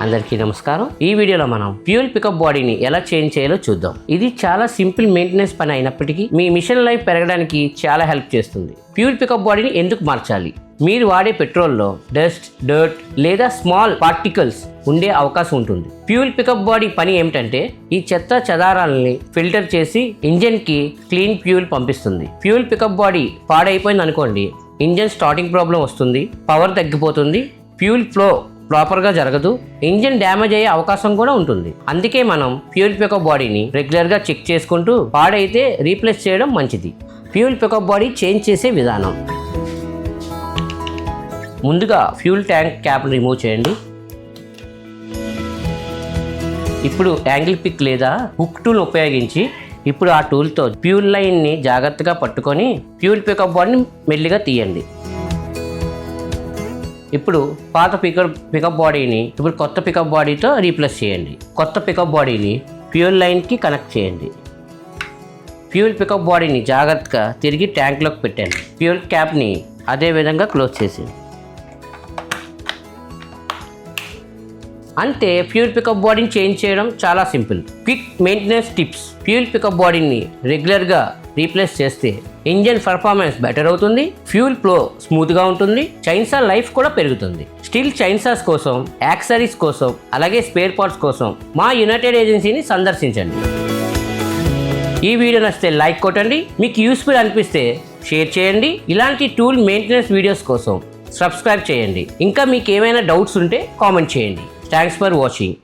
అందరికీ నమస్కారం. ఈ వీడియోలో మనం ఫ్యూయల్ పికప్ బాడీని ఎలా చేంజ్ చేయాలో చూద్దాం. ఇది చాలా సింపుల్ మెయింటెనెన్స్ పని అయినప్పటికీ మీ మిషన్ లైఫ్ పెరగడానికి చాలా హెల్ప్ చేస్తుంది. ఫ్యూయల్ పికప్ బాడీని ఎందుకు మార్చాలి? మీరు వాడే పెట్రోల్లో డస్ట్, డర్ట్ లేదా స్మాల్ పార్టికల్స్ ఉండే అవకాశం ఉంటుంది. ఫ్యూయల్ పికప్ బాడీ పని ఏమిటంటే ఈ చెత్త చెదారాలని ఫిల్టర్ చేసి ఇంజన్కి క్లీన్ ఫ్యూయల్ పంపిస్తుంది. ఫ్యూయల్ పికప్ బాడీ పాడైపోయింది అనుకోండి, ఇంజన్ స్టార్టింగ్ ప్రాబ్లం వస్తుంది, పవర్ తగ్గిపోతుంది, ఫ్యూయల్ ఫ్లో ప్రాపర్గా జరగదు, ఇంజిన్ డ్యామేజ్ అయ్యే అవకాశం కూడా ఉంటుంది. అందుకే మనం ఫ్యూయల్ పికప్ బాడీని రెగ్యులర్గా చెక్ చేసుకుంటూ పాడైతే రీప్లేస్ చేయడం మంచిది. ఫ్యూయల్ పికప్ బాడీ చేంజ్ చేసే విధానం: ముందుగా ఫ్యూయల్ ట్యాంక్ క్యాప్ రిమూవ్ చేయండి. ఇప్పుడు యాంగిల్ పిక్ లేదా హుక్ టూల్ ఉపయోగించి ఇప్పుడు ఆ టూల్తో ఫ్యూయల్ లైన్ని జాగ్రత్తగా పట్టుకొని ఫ్యూయల్ పికప్ బాడీని మెల్లిగా తీయండి. ఇప్పుడు పాత పికప్ బాడీని ఇప్పుడు కొత్త పికప్ బాడీతో రీప్లేస్ చేయండి. కొత్త పికప్ బాడీని ఫ్యూయల్ లైన్కి కనెక్ట్ చేయండి. ఫ్యూయల్ పికప్ బాడీని జాగ్రత్తగా తిరిగి ట్యాంక్లోకి పెట్టండి. ఫ్యూయల్ క్యాప్ని అదే విధంగా క్లోజ్ చేసి అంతే. ఫ్యూయల్ పికప్ బాడీని చేంజ్ చేయడం చాలా simple. Quick maintenance tips: fuel pickup బాడీని రెగ్యులర్గా రీప్లేస్ చేస్తే ఇంజన్ పర్ఫార్మెన్స్ బెటర్ అవుతుంది, ఫ్యూయల్ ఫ్లో స్మూత్గా ఉంటుంది, చైన్సా లైఫ్ కూడా పెరుగుతుంది. స్టీల్ చైన్సాస్ కోసం, యాక్సరీస్ కోసం, అలాగే స్పేర్ పార్ట్స్ కోసం మా యునైటెడ్ ఏజెన్సీని సందర్శించండి. ఈ వీడియో నచ్చితే లైక్ కొట్టండి, మీకు యూస్ఫుల్ అనిపిస్తే షేర్ చేయండి. ఇలాంటి టూల్ మెయింటెనెన్స్ వీడియోస్ కోసం సబ్స్క్రైబ్ చేయండి. ఇంకా మీకు ఏమైనా డౌట్స్ ఉంటే కామెంట్ చేయండి. Thanks for watching.